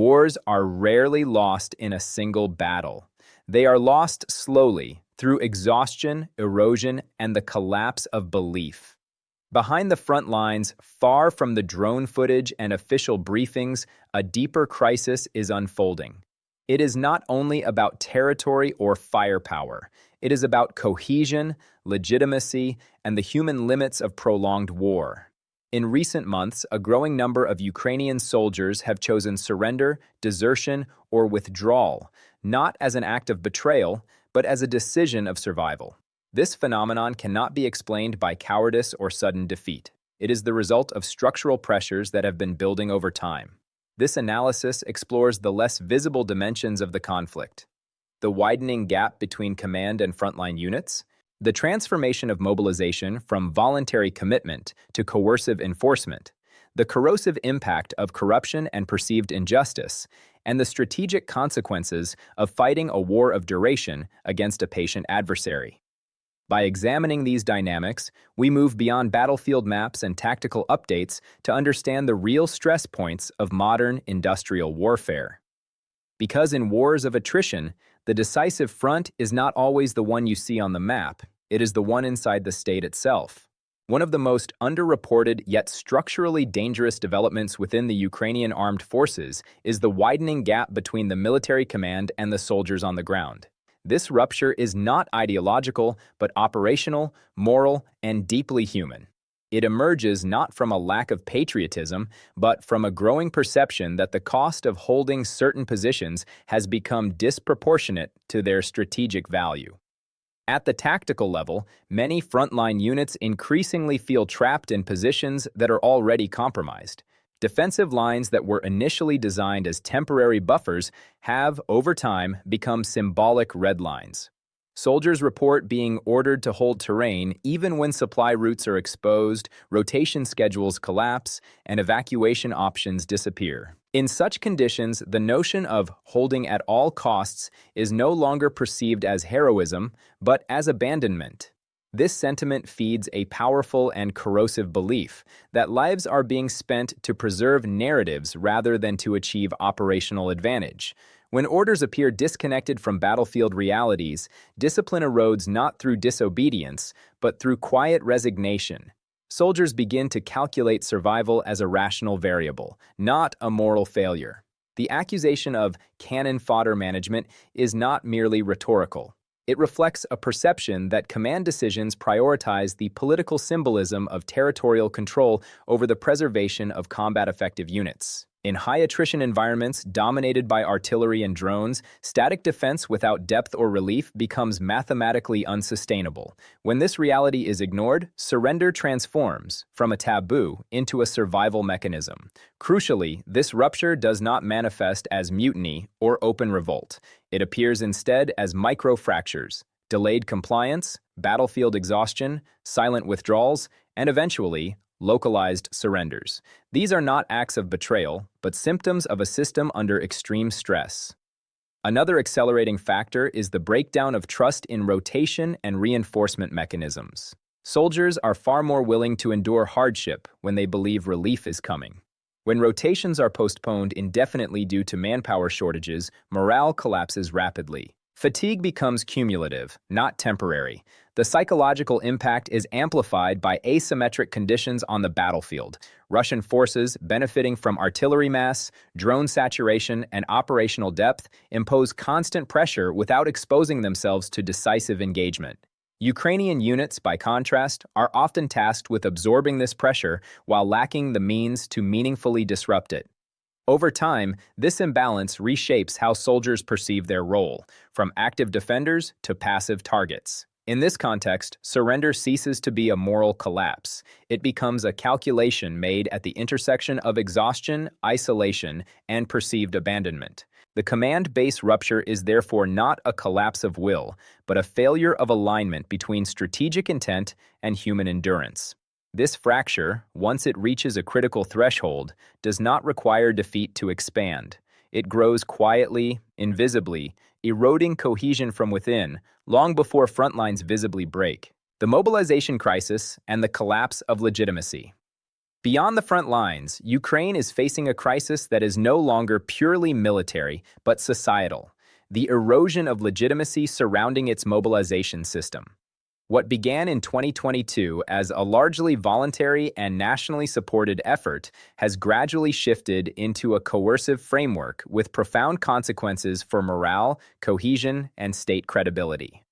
Wars are rarely lost in a single battle. They are lost slowly through exhaustion, erosion, and the collapse of belief. Behind the front lines, far from the drone footage and official briefings, a deeper crisis is unfolding. It is not only about territory or firepower. It is about cohesion, legitimacy, and the human limits of prolonged war. In recent months, a growing number of Ukrainian soldiers have chosen surrender, desertion, or withdrawal, not as an act of betrayal, but as a decision of survival. This phenomenon cannot be explained by cowardice or sudden defeat. It is the result of structural pressures that have been building over time. This analysis explores the less visible dimensions of the conflict: the widening gap between command and frontline units, the transformation of mobilization from voluntary commitment to coercive enforcement, the corrosive impact of corruption and perceived injustice, and the strategic consequences of fighting a war of duration against a patient adversary. By examining these dynamics, we move beyond battlefield maps and tactical updates to understand the real stress points of modern industrial warfare. Because in wars of attrition, the decisive front is not always the one you see on the map, it is the one inside the state itself. One of the most underreported yet structurally dangerous developments within the Ukrainian armed forces is the widening gap between the military command and the soldiers on the ground. This rupture is not ideological, but operational, moral, and deeply human. It emerges not from a lack of patriotism, but from a growing perception that the cost of holding certain positions has become disproportionate to their strategic value. At the tactical level, many frontline units increasingly feel trapped in positions that are already compromised. Defensive lines that were initially designed as temporary buffers have, over time, become symbolic red lines. Soldiers report being ordered to hold terrain even when supply routes are exposed, rotation schedules collapse, and evacuation options disappear. In such conditions, the notion of holding at all costs is no longer perceived as heroism, but as abandonment. This sentiment feeds a powerful and corrosive belief that lives are being spent to preserve narratives rather than to achieve operational advantage. When orders appear disconnected from battlefield realities, discipline erodes not through disobedience, but through quiet resignation. Soldiers begin to calculate survival as a rational variable, not a moral failure. The accusation of cannon fodder management is not merely rhetorical. It reflects a perception that command decisions prioritize the political symbolism of territorial control over the preservation of combat-effective units. In high-attrition environments dominated by artillery and drones, static defense without depth or relief becomes mathematically unsustainable. When this reality is ignored, surrender transforms from a taboo into a survival mechanism. Crucially, this rupture does not manifest as mutiny or open revolt. It appears instead as micro-fractures, delayed compliance, battlefield exhaustion, silent withdrawals, and eventually, localized surrenders. These are not acts of betrayal, but symptoms of a system under extreme stress. Another accelerating factor is the breakdown of trust in rotation and reinforcement mechanisms. Soldiers are far more willing to endure hardship when they believe relief is coming. When rotations are postponed indefinitely due to manpower shortages, morale collapses rapidly. Fatigue becomes cumulative, not temporary. The psychological impact is amplified by asymmetric conditions on the battlefield. Russian forces, benefiting from artillery mass, drone saturation, and operational depth, impose constant pressure without exposing themselves to decisive engagement. Ukrainian units, by contrast, are often tasked with absorbing this pressure while lacking the means to meaningfully disrupt it. Over time, this imbalance reshapes how soldiers perceive their role, from active defenders to passive targets. In this context, surrender ceases to be a moral collapse. It becomes a calculation made at the intersection of exhaustion, isolation, and perceived abandonment. The command-base rupture is therefore not a collapse of will, but a failure of alignment between strategic intent and human endurance. This fracture, once it reaches a critical threshold, does not require defeat to expand. It grows quietly, invisibly, eroding cohesion from within, long before front lines visibly break. The mobilization crisis and the collapse of legitimacy. Beyond the front lines, Ukraine is facing a crisis that is no longer purely military, but societal: the erosion of legitimacy surrounding its mobilization system. What began in 2022 as a largely voluntary and nationally supported effort has gradually shifted into a coercive framework with profound consequences for morale, cohesion, and state credibility.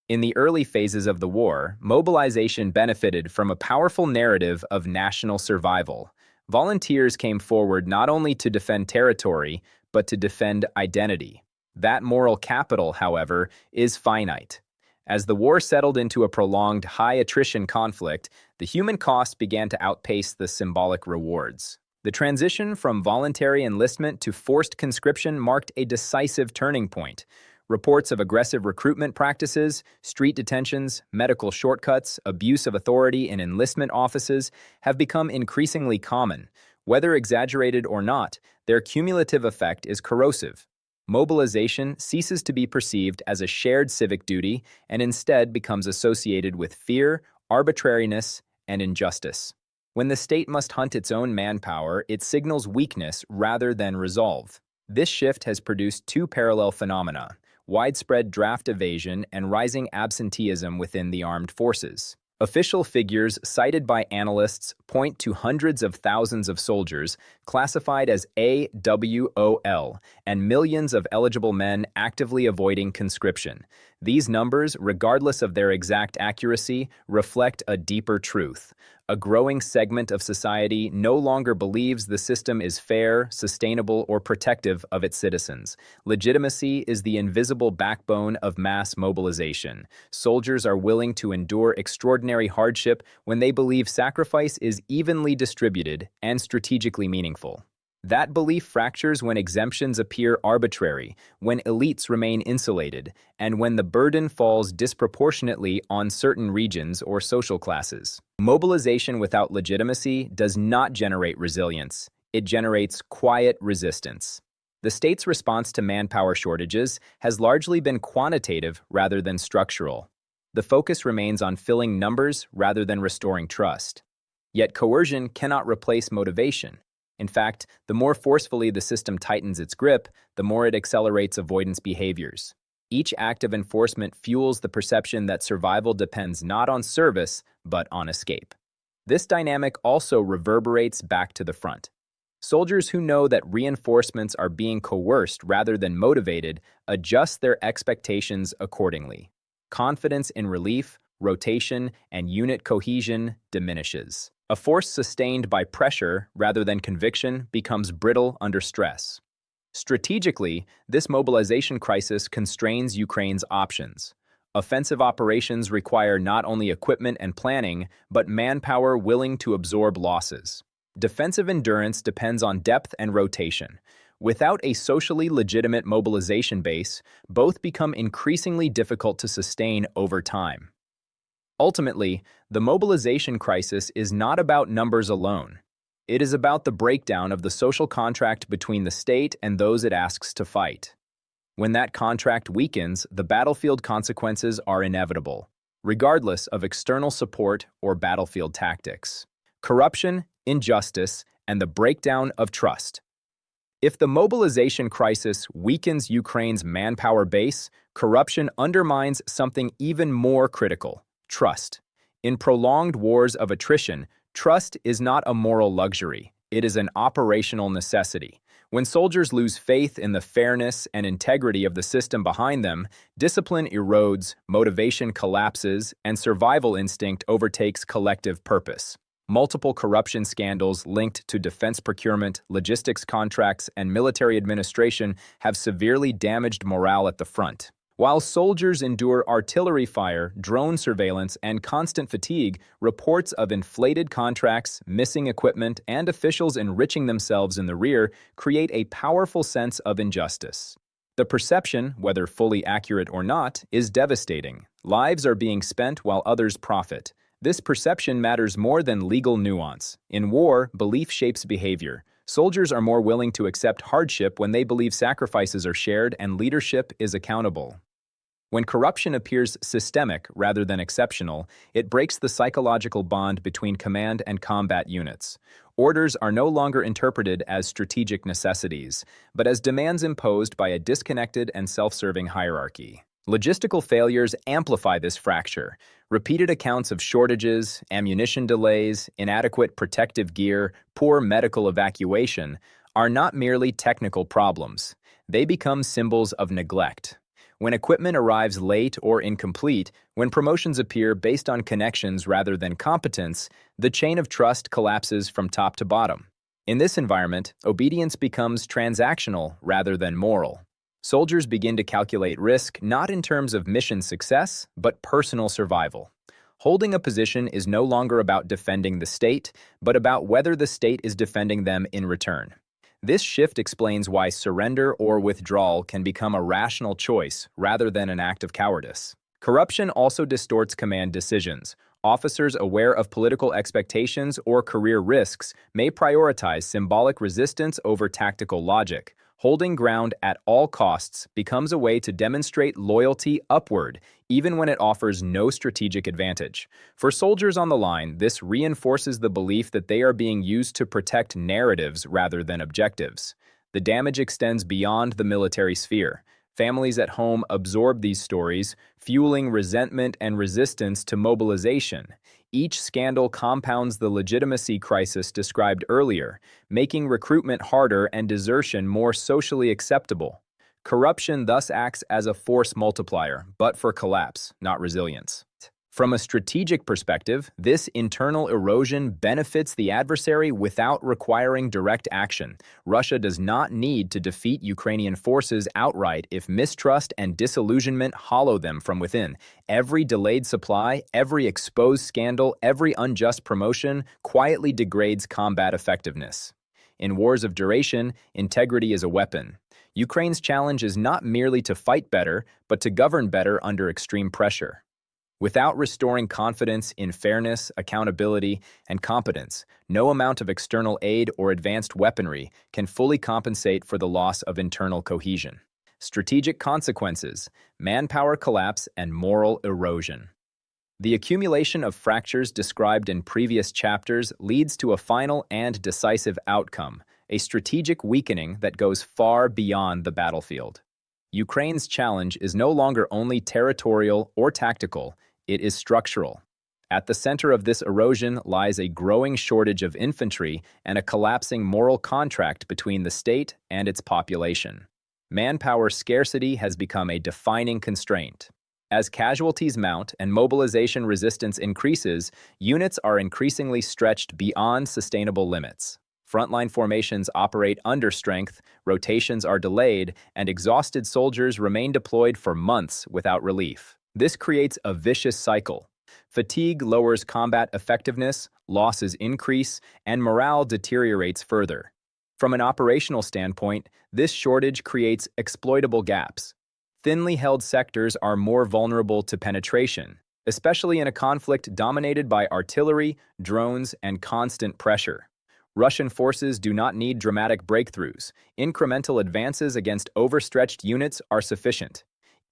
In the early phases of the war, mobilization benefited from a powerful narrative of national survival. Volunteers came forward not only to defend territory, but to defend identity. That moral capital, however, is finite. As the war settled into a prolonged, high-attrition conflict, the human cost began to outpace the symbolic rewards. The transition from voluntary enlistment to forced conscription marked a decisive turning point. Reports of aggressive recruitment practices, street detentions, medical shortcuts, abuse of authority in enlistment offices have become increasingly common. Whether exaggerated or not, their cumulative effect is corrosive. Mobilization ceases to be perceived as a shared civic duty and instead becomes associated with fear, arbitrariness, and injustice. When the state must hunt its own manpower, it signals weakness rather than resolve. This shift has produced two parallel phenomena: widespread draft evasion and rising absenteeism within the armed forces. Official figures cited by analysts point to hundreds of thousands of soldiers classified as AWOL and millions of eligible men actively avoiding conscription. These numbers, regardless of their exact accuracy, reflect a deeper truth. A growing segment of society no longer believes the system is fair, sustainable, or protective of its citizens. Legitimacy is the invisible backbone of mass mobilization. Soldiers are willing to endure extraordinary hardship when they believe sacrifice is evenly distributed and strategically meaningful. That belief fractures when exemptions appear arbitrary, when elites remain insulated, and when the burden falls disproportionately on certain regions or social classes. Mobilization without legitimacy does not generate resilience. It generates quiet resistance. The state's response to manpower shortages has largely been quantitative rather than structural. The focus remains on filling numbers rather than restoring trust. Yet coercion cannot replace motivation. In fact, the more forcefully the system tightens its grip, the more it accelerates avoidance behaviors. Each act of enforcement fuels the perception that survival depends not on service, but on escape. This dynamic also reverberates back to the front. Soldiers who know that reinforcements are being coerced rather than motivated adjust their expectations accordingly. Confidence in relief, rotation, and unit cohesion diminishes. A force sustained by pressure rather than conviction becomes brittle under stress. Strategically, this mobilization crisis constrains Ukraine's options. Offensive operations require not only equipment and planning, but manpower willing to absorb losses. Defensive endurance depends on depth and rotation. Without a socially legitimate mobilization base, both become increasingly difficult to sustain over time. Ultimately, the mobilization crisis is not about numbers alone. It is about the breakdown of the social contract between the state and those it asks to fight. When that contract weakens, the battlefield consequences are inevitable, regardless of external support or battlefield tactics. Corruption, injustice, and the breakdown of trust. If the mobilization crisis weakens Ukraine's manpower base, corruption undermines something even more critical: trust. In prolonged wars of attrition, trust is not a moral luxury. It is an operational necessity. When soldiers lose faith in the fairness and integrity of the system behind them, discipline erodes, motivation collapses, and survival instinct overtakes collective purpose. Multiple corruption scandals linked to defense procurement, logistics contracts, and military administration have severely damaged morale at the front. While soldiers endure artillery fire, drone surveillance, and constant fatigue, reports of inflated contracts, missing equipment, and officials enriching themselves in the rear create a powerful sense of injustice. The perception, whether fully accurate or not, is devastating. Lives are being spent while others profit. This perception matters more than legal nuance. In war, belief shapes behavior. Soldiers are more willing to accept hardship when they believe sacrifices are shared and leadership is accountable. When corruption appears systemic rather than exceptional, it breaks the psychological bond between command and combat units. Orders are no longer interpreted as strategic necessities, but as demands imposed by a disconnected and self-serving hierarchy. Logistical failures amplify this fracture. Repeated accounts of shortages, ammunition delays, inadequate protective gear, poor medical evacuation are not merely technical problems. They become symbols of neglect. When equipment arrives late or incomplete, when promotions appear based on connections rather than competence, the chain of trust collapses from top to bottom. In this environment, obedience becomes transactional rather than moral. Soldiers begin to calculate risk not in terms of mission success, but personal survival. Holding a position is no longer about defending the state, but about whether the state is defending them in return. This shift explains why surrender or withdrawal can become a rational choice rather than an act of cowardice. Corruption also distorts command decisions. Officers aware of political expectations or career risks may prioritize symbolic resistance over tactical logic. Holding ground at all costs becomes a way to demonstrate loyalty upward, even when it offers no strategic advantage. For soldiers on the line, this reinforces the belief that they are being used to protect narratives rather than objectives. The damage extends beyond the military sphere. Families at home absorb these stories, fueling resentment and resistance to mobilization. Each scandal compounds the legitimacy crisis described earlier, making recruitment harder and desertion more socially acceptable. Corruption thus acts as a force multiplier, but for collapse, not resilience. From a strategic perspective, this internal erosion benefits the adversary without requiring direct action. Russia does not need to defeat Ukrainian forces outright if mistrust and disillusionment hollow them from within. Every delayed supply, every exposed scandal, every unjust promotion quietly degrades combat effectiveness. In wars of duration, integrity is a weapon. Ukraine's challenge is not merely to fight better, but to govern better under extreme pressure. Without restoring confidence in fairness, accountability, and competence, no amount of external aid or advanced weaponry can fully compensate for the loss of internal cohesion. Strategic consequences, manpower collapse, and moral erosion. The accumulation of fractures described in previous chapters leads to a final and decisive outcome, a strategic weakening that goes far beyond the battlefield. Ukraine's challenge is no longer only territorial or tactical, it is structural. At the center of this erosion lies a growing shortage of infantry and a collapsing moral contract between the state and its population. Manpower scarcity has become a defining constraint. As casualties mount and mobilization resistance increases, units are increasingly stretched beyond sustainable limits. Frontline formations operate under strength, rotations are delayed, and exhausted soldiers remain deployed for months without relief. This creates a vicious cycle. Fatigue lowers combat effectiveness, losses increase, and morale deteriorates further. From an operational standpoint, this shortage creates exploitable gaps. Thinly held sectors are more vulnerable to penetration, especially in a conflict dominated by artillery, drones, and constant pressure. Russian forces do not need dramatic breakthroughs. Incremental advances against overstretched units are sufficient.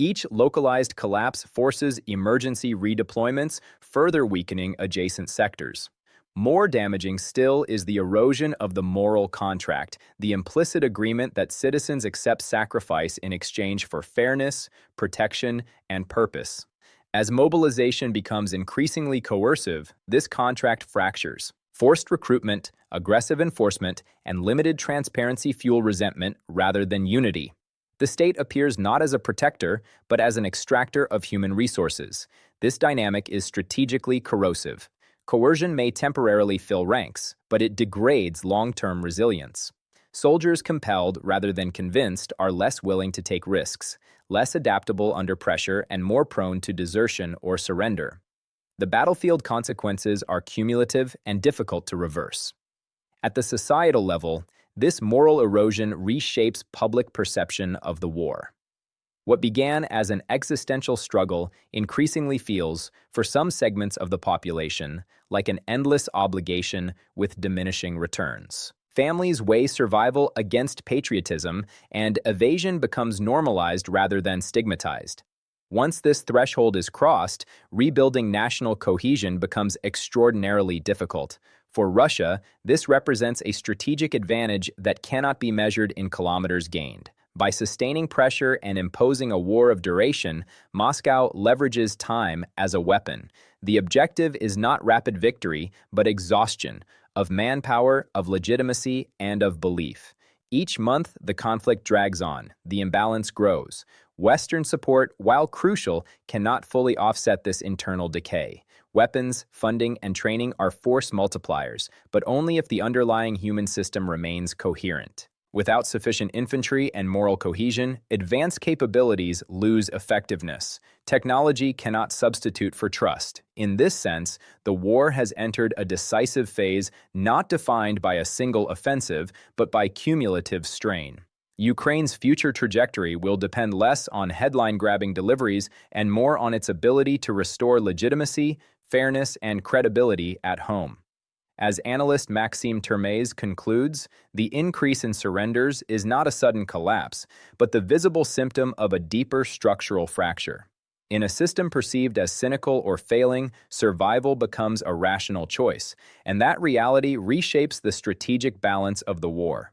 Each localized collapse forces emergency redeployments, further weakening adjacent sectors. More damaging still is the erosion of the moral contract, the implicit agreement that citizens accept sacrifice in exchange for fairness, protection, and purpose. As mobilization becomes increasingly coercive, this contract fractures. Forced recruitment, aggressive enforcement, and limited transparency fuel resentment rather than unity. The state appears not as a protector, but as an extractor of human resources. This dynamic is strategically corrosive. Coercion may temporarily fill ranks, but it degrades long-term resilience. Soldiers compelled rather than convinced are less willing to take risks, less adaptable under pressure, and more prone to desertion or surrender. The battlefield consequences are cumulative and difficult to reverse. At the societal level, this moral erosion reshapes public perception of the war. What began as an existential struggle increasingly feels, for some segments of the population, like an endless obligation with diminishing returns. Families weigh survival against patriotism, and evasion becomes normalized rather than stigmatized. Once this threshold is crossed, rebuilding national cohesion becomes extraordinarily difficult. For Russia, this represents a strategic advantage that cannot be measured in kilometers gained. By sustaining pressure and imposing a war of duration, Moscow leverages time as a weapon. The objective is not rapid victory, but exhaustion of manpower, of legitimacy, and of belief. Each month, the conflict drags on, the imbalance grows. Western support, while crucial, cannot fully offset this internal decay. Weapons, funding, and training are force multipliers, but only if the underlying human system remains coherent. Without sufficient infantry and moral cohesion, advanced capabilities lose effectiveness. Technology cannot substitute for trust. In this sense, the war has entered a decisive phase not defined by a single offensive, but by cumulative strain. Ukraine's future trajectory will depend less on headline-grabbing deliveries and more on its ability to restore legitimacy, fairness, and credibility at home. As analyst Maxime Termes concludes, the increase in surrenders is not a sudden collapse, but the visible symptom of a deeper structural fracture. In a system perceived as cynical or failing, survival becomes a rational choice, and that reality reshapes the strategic balance of the war.